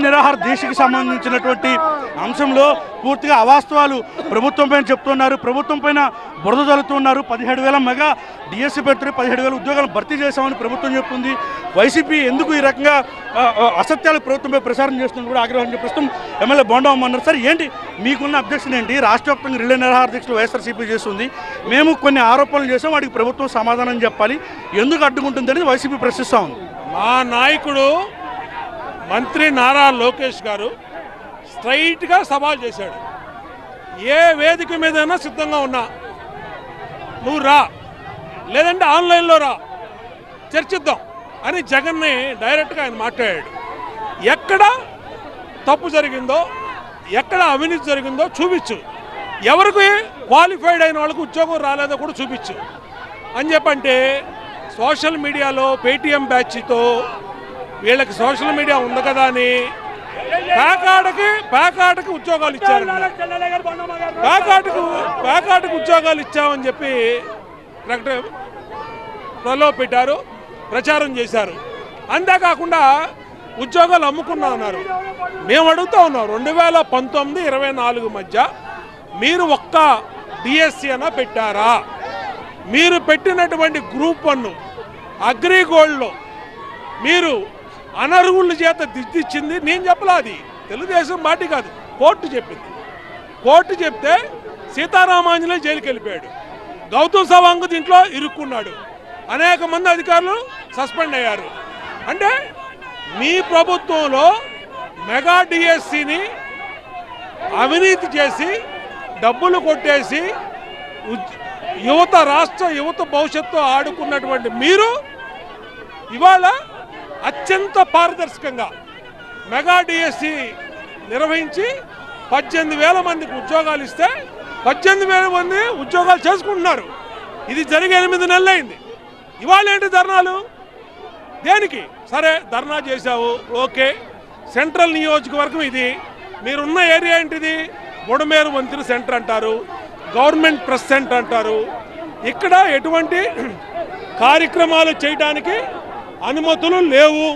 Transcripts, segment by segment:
నిరాహార దీక్షకు సంబంధించినటువంటి అంశంలో పూర్తిగా అవాస్తవాలు ప్రభుత్వం పైన చెప్తున్నారు. ప్రభుత్వం పైన బురద జల్లుతున్నారు. 17,000 మెగా డిఎస్సీ పెడుతున్నారు. 17,000 ఉద్యోగాలను భర్తీ చేశామని ప్రభుత్వం చెప్తుంది. వైసీపీ ఎందుకు ఈ రకంగా అసత్యాలు ప్రభుత్వంపై ప్రచారం చేస్తుందని కూడా ఆగ్రహించే ప్రస్తుతం ఎమ్మెల్యే బోండమ్మ అన్నారు. సార్ ఏంటి మీకున్న అబ్జెక్షన్ ఏంటి? రాష్ట్ర వ్యాప్తంగా రిలే నిరాహార దీక్షలు వైఎస్ఆర్సీపీ చేస్తుంది. మేము కొన్ని ఆరోపణలు చేసాం, వాటికి ప్రభుత్వం సమాధానం చెప్పాలి, ఎందుకు అడ్డుకుంటుంది అనేది వైసీపీ ప్రశ్నిస్తూ ఉంది. మా నాయకుడు మంత్రి నారా లోకేష్ గారు స్ట్రైట్గా సవాల్ చేశాడు. ఏ వేదిక మీదైనా సిద్ధంగా ఉన్నా, నువ్వు రా, లేదంటే ఆన్లైన్లో రా, చర్చిద్దాం అని జగన్ని డైరెక్ట్గా ఆయన మాట్లాడాడు. ఎక్కడ తప్పు జరిగిందో, ఎక్కడ అవినీతి జరిగిందో చూపించు, ఎవరికి క్వాలిఫైడ్ అయిన వాళ్ళకి ఉద్యోగం రాలేదో కూడా చూపించు అని చెప్పంటే సోషల్ మీడియాలో పేటీఎం బ్యాచ్తో వీళ్ళకి సోషల్ మీడియా ఉంది కదా అని పేకాటకి ఉద్యోగాలు ఇచ్చారు. పేకాటకి ఉద్యోగాలు ఇచ్చామని చెప్పి ప్రలోభ పెట్టారు, ప్రచారం చేశారు. అంతేకాకుండా ఉద్యోగాలు అమ్ముకున్నా అన్నారు. మేము అడుగుతా ఉన్నాం, 2019-24 మధ్య మీరు ఒక్క డిఎస్సి అన్నా పెట్టారా? మీరు పెట్టినటువంటి గ్రూప్ 1 అగ్రిగోల్డ్లో మీరు అనర్హుల చేత దిద్దిచ్చింది నేను చెప్పలా, అది తెలుగుదేశం పార్టీ కాదు, కోర్టు చెప్పింది. కోర్టు చెప్తే సీతారామాంజనేయులు జైలుకి వెళ్ళిపోయాడు, గౌతమ్ సవాంగ్ దీంట్లో ఇరుక్కున్నాడు, అనేక మంది అధికారులు సస్పెండ్ అయ్యారు. అంటే మీ ప్రభుత్వంలో మెగా డిఎస్సిని అవినీతి చేసి డబ్బులు కొట్టేసి రాష్ట్ర యువత భవిష్యత్తు ఆడుకున్నటువంటి మీరు ఇవాళ అత్యంత పారదర్శకంగా మెగా డిఎస్సి నిర్వహించి 18,000 మందికి ఉద్యోగాలు ఇస్తే 18,000 మంది ఉద్యోగాలు చేసుకుంటున్నారు. ఇది జరిగి 8 నెలలు అయింది. ఇవాళ ఏంటి ధర్నాలు? దేనికి? సరే ధర్నా చేశావు, ఓకే. సెంట్రల్ నియోజకవర్గం ఇది, మీరున్న ఏరియా ఏంటిది? బుడమేరు వంతెన సెంటర్ అంటారు, గవర్నమెంట్ ప్రెస్ సెంటర్ అంటారు. ఇక్కడ ఎటువంటి కార్యక్రమాలు చేయడానికి అనుమతులు లేవు.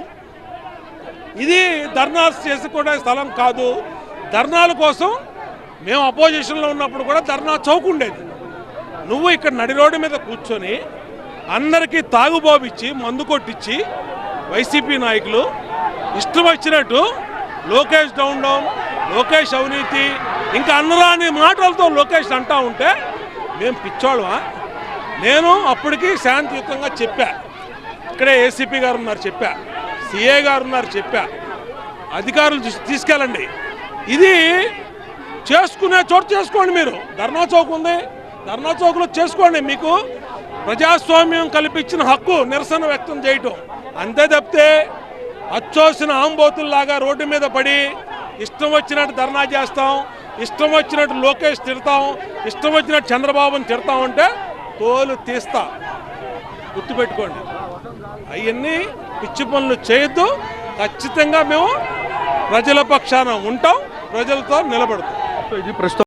ఇది ధర్నాలు చేసుకునే స్థలం కాదు. ధర్నాల కోసం మేము అపోజిషన్లో ఉన్నప్పుడు కూడా ధర్నా చౌక్ ఉండేది. నువ్వు ఇక్కడ నడి రోడ్డు మీద కూర్చొని అందరికీ తాగుబోబిచ్చి మందు కొట్టించి వైసీపీ నాయకులు ఇష్టం వచ్చినట్టు లోకేష్ డౌన్, లోకేష్ అవినీతి, ఇంకా అన్నరాని మాటలతో లోకేష్ అంటా ఉంటే మేము పిచ్చోళ్ళమా? నేను అప్పటికి శాంతియుతంగా చెప్పా, ఇక్కడే ఏసీపీ గారు ఉన్నారు చెప్పా, సిఏ గారు ఉన్నారు చెప్పా, అధికారులు తీసుకెళ్ళండి, ఇది చేసుకునే చోటు చేసుకోండి. మీరు ధర్నా చౌక్ ఉంది, ధర్నా చౌక్లో చేసుకోండి. మీకు ప్రజాస్వామ్యం కల్పించిన హక్కు నిరసన వ్యక్తం చేయటం. అంతే తప్పితే అచ్చోసిన ఆంబోతుల్లాగా రోడ్డు మీద పడి ఇష్టం వచ్చినట్టు ధర్నా చేస్తాం, ఇష్టం వచ్చినట్టు లోకేష్ తిడతాం, ఇష్టం వచ్చినట్టు చంద్రబాబుని తిడతాం అంటే తోలు తీస్తా, గుర్తుపెట్టుకోండి. అవన్నీ పిచ్చి పనులు చేయొద్దు. ఖచ్చితంగా మేము ప్రజల పక్షాన ఉంటాం, ప్రజలతో నిలబడతాం. ఇది ప్రస్తుతం